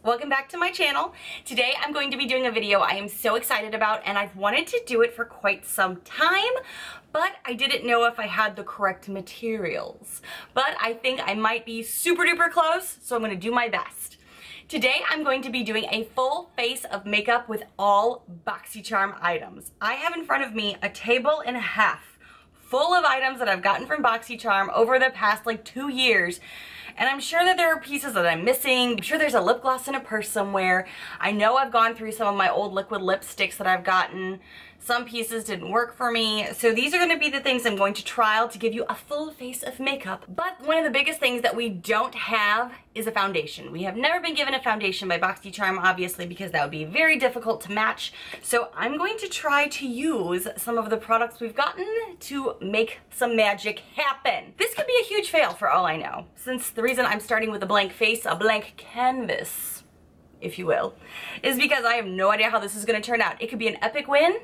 Welcome back to my channel. Today I'm going to be doing a video I am so excited about, and I've wanted to do it for quite some time, but I didn't know if I had the correct materials. But I think I might be super duper close, so I'm going to do my best. Today I'm going to be doing a full face of makeup with all Boxycharm items. I have in front of me a table and a half full of items that I've gotten from Boxycharm over the past like 2 years. And I'm sure that there are pieces that I'm missing. I'm sure there's a lip gloss in a purse somewhere. I know I've gone through some of my old liquid lipsticks that I've gotten. Some pieces didn't work for me. So these are gonna be the things I'm going to trial to give you a full face of makeup. But one of the biggest things that we don't have is a foundation. We have never been given a foundation by Boxycharm, obviously, because that would be very difficult to match. So I'm going to try to use some of the products we've gotten to make some magic happen. This could be a huge fail for all I know, since the reason I'm starting with a blank face, a blank canvas, if you will, is because I have no idea how this is gonna turn out. It could be an epic win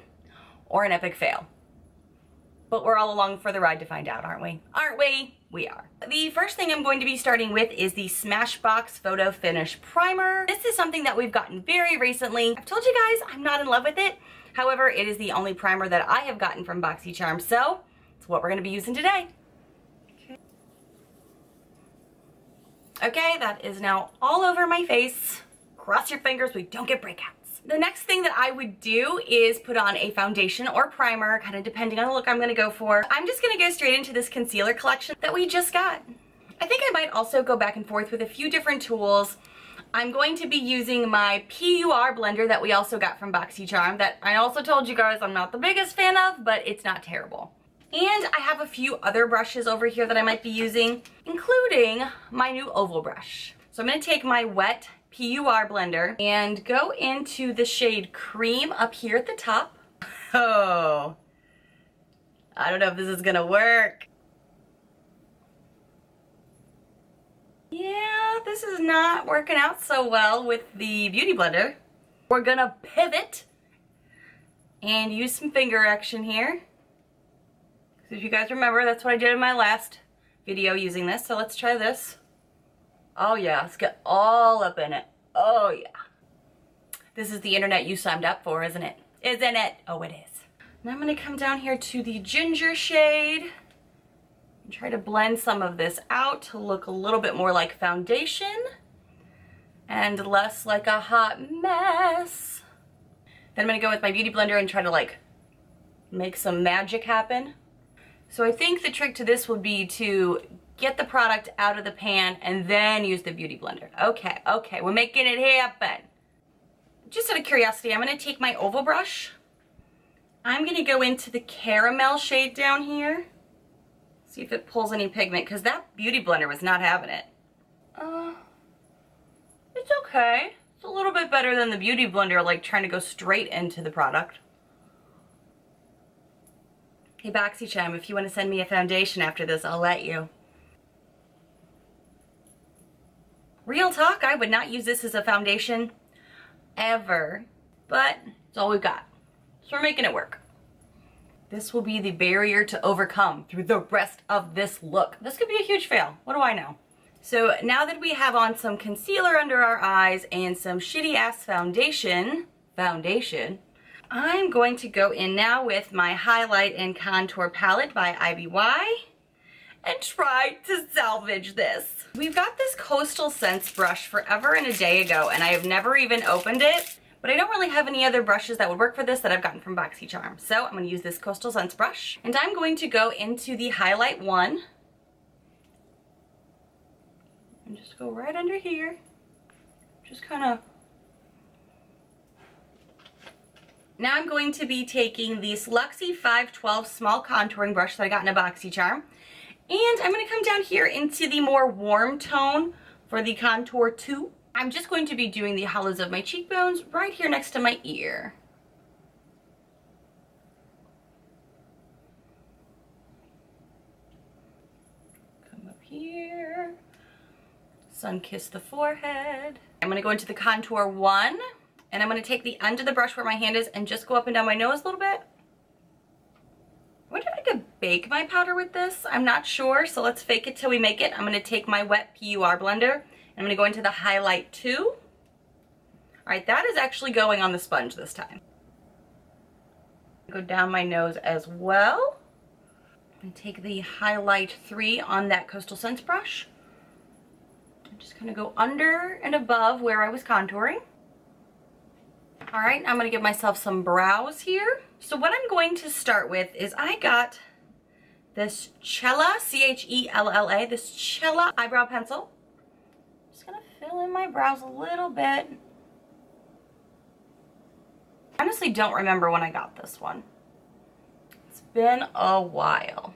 or an epic fail. But we're all along for the ride to find out, aren't we? Aren't we? We are. The first thing I'm going to be starting with is the Smashbox Photo Finish Primer. This is something that we've gotten very recently. I've told you guys I'm not in love with it. However, it is the only primer that I have gotten from Boxycharm, so it's what we're gonna be using today. Okay, that is now all over my face. Cross your fingers we don't get breakouts. The next thing that I would do is put on a foundation or primer, kind of depending on the look I'm gonna go for. I'm just gonna go straight into this concealer collection that we just got. I think I might also go back and forth with a few different tools. I'm going to be using my PUR blender that we also got from Boxycharm that I also told you guys I'm not the biggest fan of, but it's not terrible. And I have a few other brushes over here that I might be using, including my new oval brush. So I'm gonna take my wet PUR blender and go into the shade Cream up here at the top. Oh, I don't know if this is gonna work. Yeah, this is not working out so well with the beauty blender. We're gonna pivot and use some finger action here. If you guys remember, that's what I did in my last video using this, so let's try this. Oh yeah, let's get all up in it. Oh yeah. This is the internet you signed up for, isn't it? Isn't it? Oh, it is. Now I'm gonna come down here to the ginger shade and try to blend some of this out to look a little bit more like foundation and less like a hot mess. Then I'm gonna go with my beauty blender and try to like make some magic happen. So I think the trick to this would be to get the product out of the pan and then use the beauty blender. Okay, okay, we're making it happen. Just out of curiosity, I'm gonna take my oval brush. I'm gonna go into the caramel shade down here. See if it pulls any pigment, because that beauty blender was not having it. It's okay. It's a little bit better than the beauty blender, like trying to go straight into the product. Hey Boxycharm, if you want to send me a foundation after this, I'll let you. Real talk, I would not use this as a foundation ever, but it's all we've got. So we're making it work. This will be the barrier to overcome through the rest of this look. This could be a huge fail. What do I know? So now that we have on some concealer under our eyes and some shitty ass foundation, I'm going to go in now with my highlight and contour palette by IBY and try to salvage this. We've got this Coastal Scents brush forever and a day ago, and I have never even opened it, but I don't really have any other brushes that would work for this that I've gotten from Boxycharm. So I'm gonna use this Coastal Scents brush, and I'm going to go into the highlight one and just go right under here. Just kind of. Now I'm going to be taking this Luxie 512 small contouring brush that I got in a Boxycharm, and I'm going to come down here into the more warm tone for the Contour 2. I'm just going to be doing the hollows of my cheekbones right here next to my ear. Come up here, sun-kiss the forehead. I'm going to go into the Contour 1. And I'm going to take the end of the brush where my hand is and just go up and down my nose a little bit. I wonder if I could bake my powder with this. I'm not sure, so let's fake it till we make it. I'm going to take my wet PUR blender and I'm going to go into the highlight 2. Alright, that is actually going on the sponge this time. Go down my nose as well. And take the highlight 3 on that Coastal Scents brush. I'm just gonna go under and above where I was contouring. Alright, I'm gonna give myself some brows here. So what I'm going to start with is I got this Chella, C-H-E-L-L-A, this Chella Eyebrow Pencil. Just gonna fill in my brows a little bit. I honestly don't remember when I got this one. It's been a while.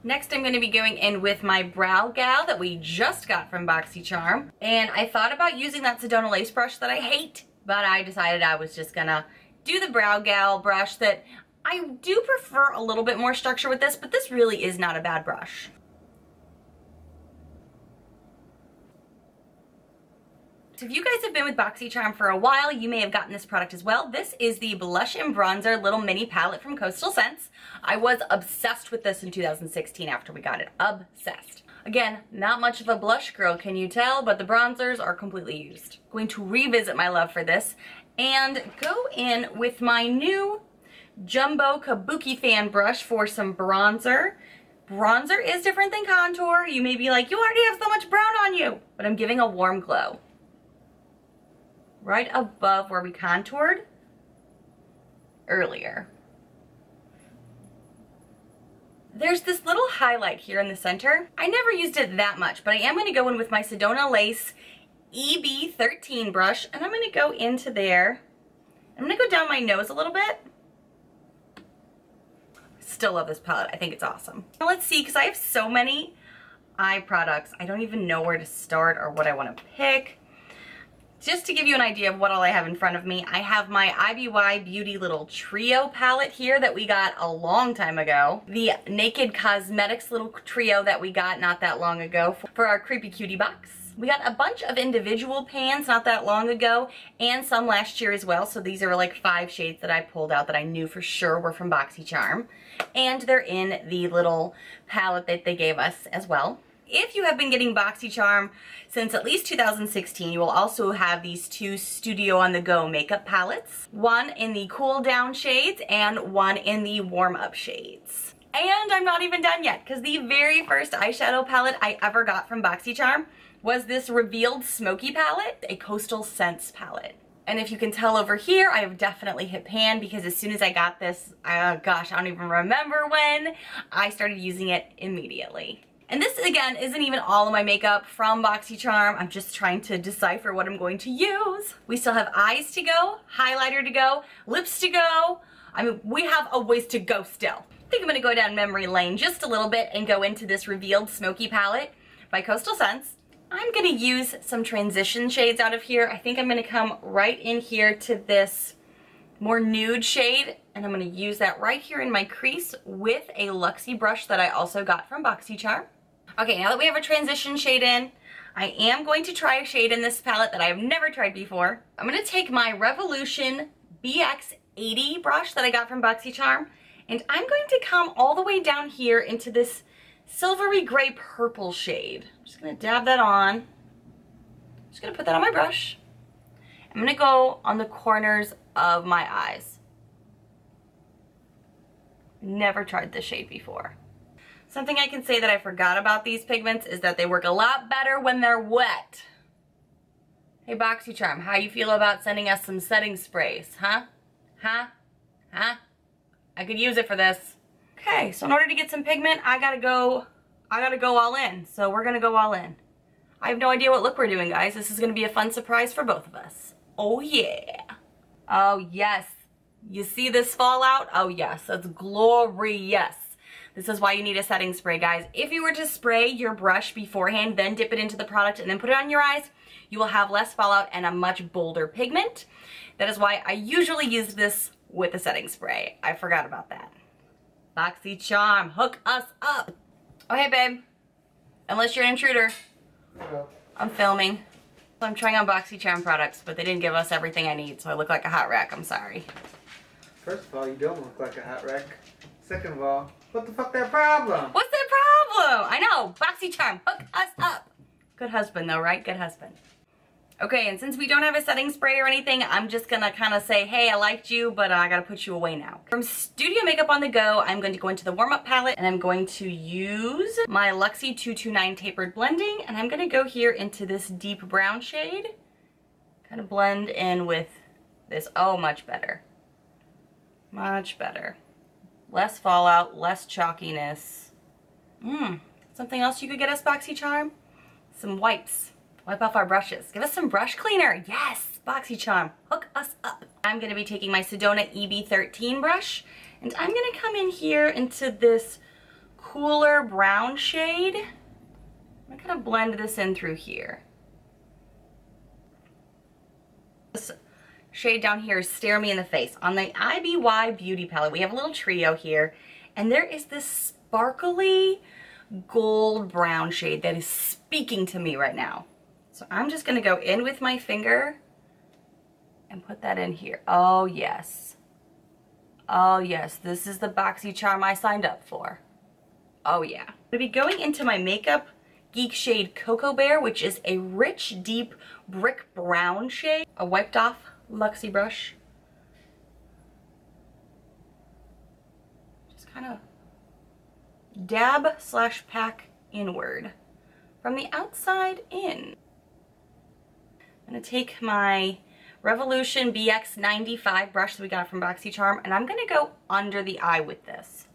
Next, I'm going to be going in with my Browgal that we just got from Boxycharm. And I thought about using that Sedona Lace brush that I hate, but I decided I was just going to do the Browgal brush that I do prefer a little bit more structure with this, but this really is not a bad brush. So if you guys have been with Boxycharm for a while, you may have gotten this product as well. This is the Blush and Bronzer Little Mini Palette from Coastal Scents. I was obsessed with this in 2016 after we got it. Obsessed. Again, not much of a blush girl, can you tell? But the bronzers are completely used. Going to revisit my love for this and go in with my new Jumbo Kabuki fan brush for some bronzer. Bronzer is different than contour. You may be like, you already have so much brown on you. But I'm giving a warm glow. Right above where we contoured earlier. There's this little highlight here in the center. I never used it that much, but I am going to go in with my Sedona Lace EB 13 brush, and I'm going to go into there. I'm going to go down my nose a little bit. Still love this palette. I think it's awesome. Now let's see, because I have so many eye products, I don't even know where to start or what I want to pick. Just to give you an idea of what all I have in front of me, I have my IBY Beauty little trio palette here that we got a long time ago. The Naked Cosmetics little trio that we got not that long ago for our Creepy Cutie box. We got a bunch of individual pans not that long ago and some last year as well. So these are like 5 shades that I pulled out that I knew for sure were from Boxycharm. And they're in the little palette that they gave us as well. If you have been getting Boxycharm since at least 2016, you will also have these 2 Studio on the Go makeup palettes. One in the cool down shades and one in the warm up shades. And I'm not even done yet, because the very first eyeshadow palette I ever got from Boxycharm was this Revealed Smoky palette, a Coastal Scents palette. And if you can tell over here, I have definitely hit pan, because as soon as I got this, gosh, I don't even remember when, I started using it immediately. And this, again, isn't even all of my makeup from Boxycharm. I'm just trying to decipher what I'm going to use. We still have eyes to go, highlighter to go, lips to go. I mean, we have a ways to go still. I think I'm going to go down memory lane just a little bit and go into this Revealed Smoky palette by Coastal Scents. I'm going to use some transition shades out of here. I think I'm going to come right in here to this more nude shade, and I'm going to use that right here in my crease with a Luxie brush that I also got from Boxycharm. Okay, now that we have a transition shade in, I am going to try a shade in this palette that I have never tried before. I'm going to take my Revolution BX80 brush that I got from Boxycharm, and I'm going to come all the way down here into this silvery gray purple shade. I'm just going to dab that on. Just going to put that on my brush. I'm going to go on the corners of my eyes. Never tried this shade before. Something I can say that I forgot about these pigments is that they work a lot better when they're wet. Hey Boxycharm, how you feel about sending us some setting sprays, huh? Huh? I could use it for this. Okay, so in order to get some pigment, I gotta go all in. So we're gonna go all in. I have no idea what look we're doing, guys. This is gonna be a fun surprise for both of us. Oh yeah. Oh yes. You see this fallout? Oh yes, that's glorious. This is why you need a setting spray, guys. If you were to spray your brush beforehand, then dip it into the product and then put it on your eyes, you will have less fallout and a much bolder pigment. That is why I usually use this with a setting spray. I forgot about that. Boxycharm, hook us up. Oh, hey, babe. Unless you're an intruder. Hello. I'm filming. I'm trying on Boxycharm products, but they didn't give us everything I need, so I look like a hot wreck. I'm sorry. First of all, you don't look like a hot wreck. Second of all, what the fuck that problem? What's that problem? I know. Boxycharm, hook us up. Good husband, though, right? Good husband. Okay, and since we don't have a setting spray or anything, I'm just gonna kind of say, hey, I liked you, but I gotta put you away now. From Studio Makeup on the Go, I'm going to go into the warm-up palette, and I'm going to use my Luxie 229 Tapered Blending, and I'm gonna go here into this deep brown shade. Kind of blend in with this. Oh, much better. Much better. Less fallout, less chalkiness. Something else you could get us, Boxycharm? Some wipes. Wipe off our brushes. Give us some brush cleaner. Yes, Boxycharm, hook us up. I'm gonna be taking my Sedona EB13 brush, and I'm gonna come in here into this cooler brown shade. I'm gonna kind of blend this in through here. This shade down here is Stare Me in the Face. On the IBY Beauty Palette, we have a little trio here, and there is this sparkly gold brown shade that is speaking to me right now. So I'm just gonna go in with my finger and put that in here. Oh yes. Oh yes, this is the Boxycharm I signed up for. Oh yeah. I'm gonna be going into my Makeup Geek shade Cocoa Bear, which is a rich, deep brick brown shade. A wiped off Luxie brush. Just kind of dab slash pack inward from the outside in. I'm gonna take my Revolution BX95 brush that we got from Boxycharm, and I'm gonna go under the eye with this.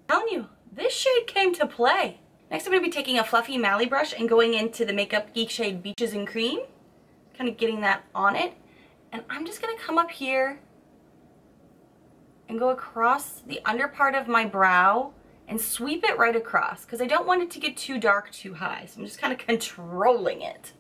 I'm telling you, this shade came to play. Next, I'm gonna be taking a fluffy Mally brush and going into the Makeup Geek shade Beaches and Cream, kind of getting that on it, and I'm just gonna come up here and go across the under part of my brow and sweep it right across, because I don't want it to get too dark too high, so I'm just kind of controlling it.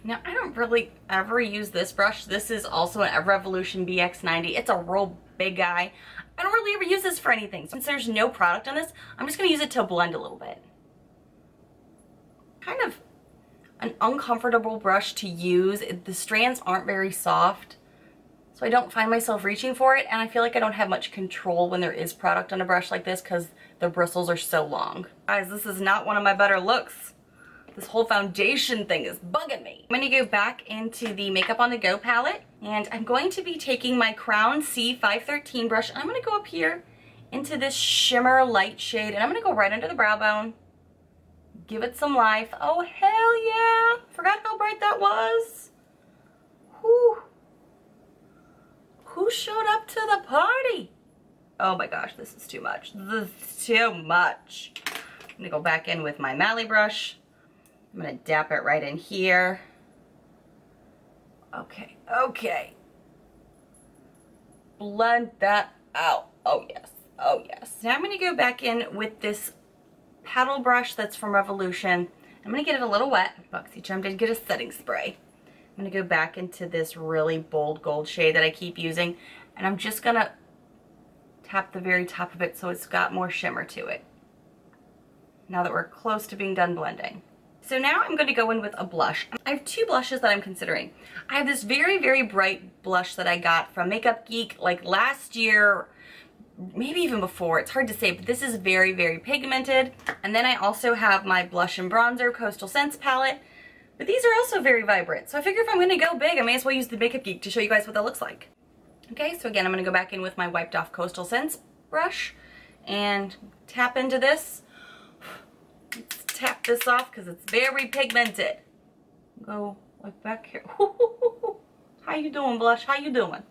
Now, I don't really ever use this brush. This is also a Revolution BX90. It's a real big guy. I don't really ever use this for anything. Since there's no product on this, I'm just going to use it to blend a little bit. Kind of an uncomfortable brush to use. The strands aren't very soft, so I don't find myself reaching for it, and I feel like I don't have much control when there is product on a brush like this because the bristles are so long. Guys, this is not one of my better looks. This whole foundation thing is bugging me. I'm going to go back into the Makeup on the Go palette, and I'm going to be taking my Crown C513 brush, and I'm going to go up here into this shimmer light shade, and I'm going to go right under the brow bone. Give it some life. Oh, hell yeah. Forgot how bright that was. Whew. Who showed up to the party? Oh my gosh, this is too much. This is too much. I'm gonna go back in with my Mally brush. I'm gonna dap it right in here. Okay, okay. Blend that out. Oh yes, oh yes. Now I'm gonna go back in with this paddle brush that's from Revolution. I'm gonna get it a little wet. Boxycharm did get a setting spray. I'm gonna go back into this really bold gold shade that I keep using, and I'm just gonna tap the very top of it so it's got more shimmer to it. Now that we're close to being done blending. So now I'm gonna go in with a blush. I have two blushes that I'm considering. I have this very, very bright blush that I got from Makeup Geek like last year, maybe even before, it's hard to say, but this is very, very pigmented. And then I also have my blush and bronzer Coastal Scents palette. But these are also very vibrant, so I figure if I'm gonna go big, I may as well use the Makeup Geek to show you guys what that looks like. Okay, so again, I'm gonna go back in with my wiped off Coastal Scents brush and tap into this. Let's tap this off because it's very pigmented. Go like back here. How you doing, blush? How you doing?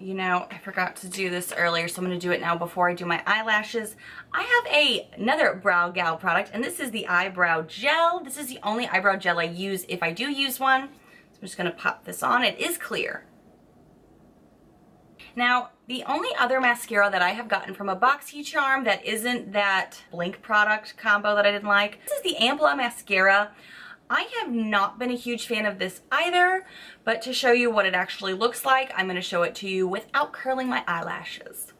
You know, I forgot to do this earlier, so I'm going to do it now before I do my eyelashes. I have another Browgal product, and this is the eyebrow gel. This is the only eyebrow gel I use if I do use one. So I'm just going to pop this on. It is clear. Now, the only other mascara that I have gotten from a Boxycharm that isn't that Blink product combo that I didn't like, this is the Amplamascara. I have not been a huge fan of this either, but to show you what it actually looks like, I'm going to show it to you without curling my eyelashes.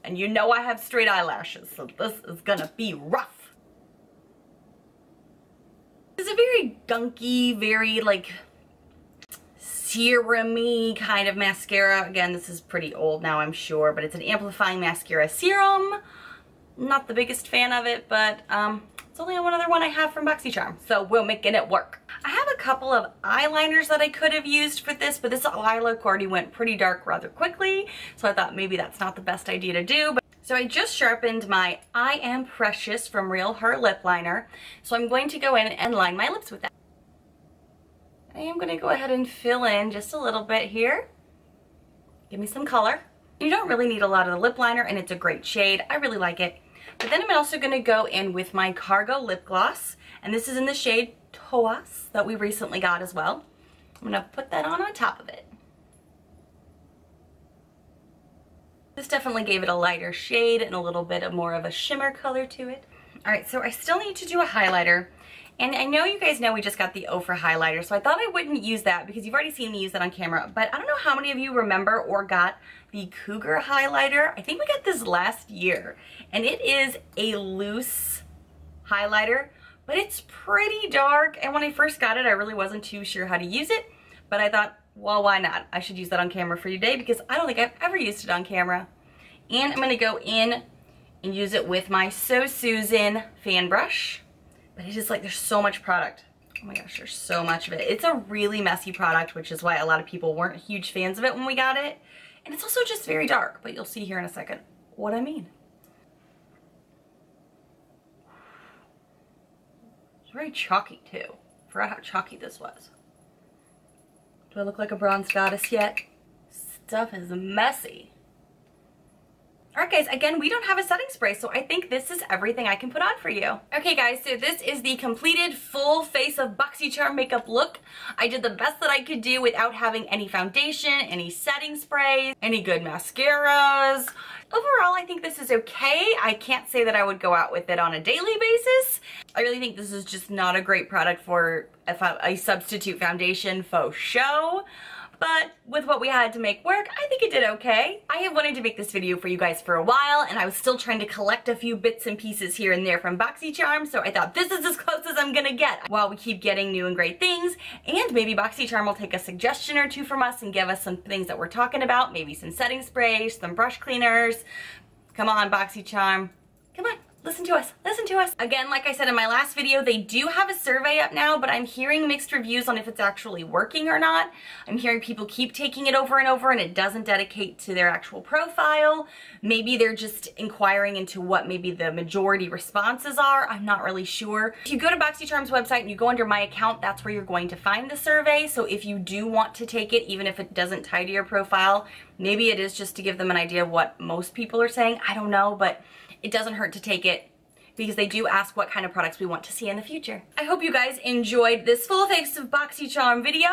And you know I have straight eyelashes, so this is going to be rough. It's a very gunky, very like serum-y kind of mascara. Again, this is pretty old now, I'm sure, but it's an amplifying mascara serum. Not the biggest fan of it, but it's only one other one I have from Boxycharm, so we're making it work. I have a couple of eyeliners that I could have used for this, but this eye look already went pretty dark rather quickly, so I thought maybe that's not the best idea to do. So I just sharpened my I Am Precious from Real Her lip liner, so I'm going to go in and line my lips with that. I am going to go ahead and fill in just a little bit here. Give me some color. You don't really need a lot of the lip liner, and it's a great shade. I really like it. But then I'm also going to go in with my Cargo lip gloss, and this is in the shade Toas that we recently got as well. I'm going to put that on top of it. This definitely gave it a lighter shade and a little bit of more of a shimmer color to it. Alright, so I still need to do a highlighter. And I know you guys know we just got the Ofra highlighter, so I thought I wouldn't use that because you've already seen me use that on camera. But I don't know how many of you remember or got the Cougar highlighter. I think we got this last year. And it is a loose highlighter, but it's pretty dark. And when I first got it, I really wasn't too sure how to use it. But I thought, well, why not? I should use that on camera for you today because I don't think I've ever used it on camera. And I'm going to go in and use it with my So Susan fan brush. But it's just like, there's so much product. Oh my gosh, there's so much of it. It's a really messy product, which is why a lot of people weren't huge fans of it when we got it. And it's also just very dark, but you'll see here in a second what I mean. It's very chalky too. I forgot how chalky this was. Do I look like a bronze goddess yet? Stuff is messy. Alright guys, again, we don't have a setting spray, so I think this is everything I can put on for you. Okay guys, so this is the completed full face of Boxycharm makeup look. I did the best that I could do without having any foundation, any setting sprays, any good mascaras. Overall, I think this is okay. I can't say that I would go out with it on a daily basis. I really think this is just not a great product for a substitute foundation faux show. But with what we had to make work, I think it did okay. I have wanted to make this video for you guys for a while, and I was still trying to collect a few bits and pieces here and there from Boxycharm, so I thought this is as close as I'm gonna get while we keep getting new and great things. And maybe Boxycharm will take a suggestion or two from us and give us some things that we're talking about, maybe some setting sprays, some brush cleaners. Come on, Boxycharm. Come on. Listen to us, listen to us. Again, like I said in my last video, they do have a survey up now, but I'm hearing mixed reviews on if it's actually working or not. I'm hearing people keep taking it over and over and it doesn't dedicate to their actual profile. Maybe they're just inquiring into what maybe the majority responses are. I'm not really sure. If you go to Boxycharm's website and you go under my account, that's where you're going to find the survey. So if you do want to take it, even if it doesn't tie to your profile, maybe it is just to give them an idea of what most people are saying. I don't know, but it doesn't hurt to take it because they do ask what kind of products we want to see in the future. I hope you guys enjoyed this full face of Boxycharm video.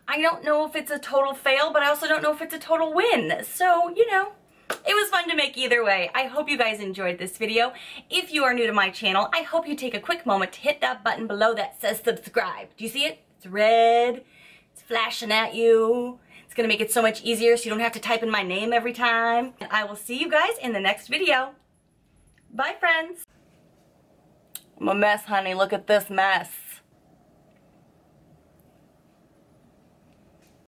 I don't know if it's a total fail, but I also don't know if it's a total win. So, you know, it was fun to make either way. I hope you guys enjoyed this video. If you are new to my channel, I hope you take a quick moment to hit that button below that says subscribe. Do you see it? It's red. It's flashing at you. It's gonna make it so much easier so you don't have to type in my name every time. And I will see you guys in the next video. Bye, friends. I'm a mess, honey. Look at this mess.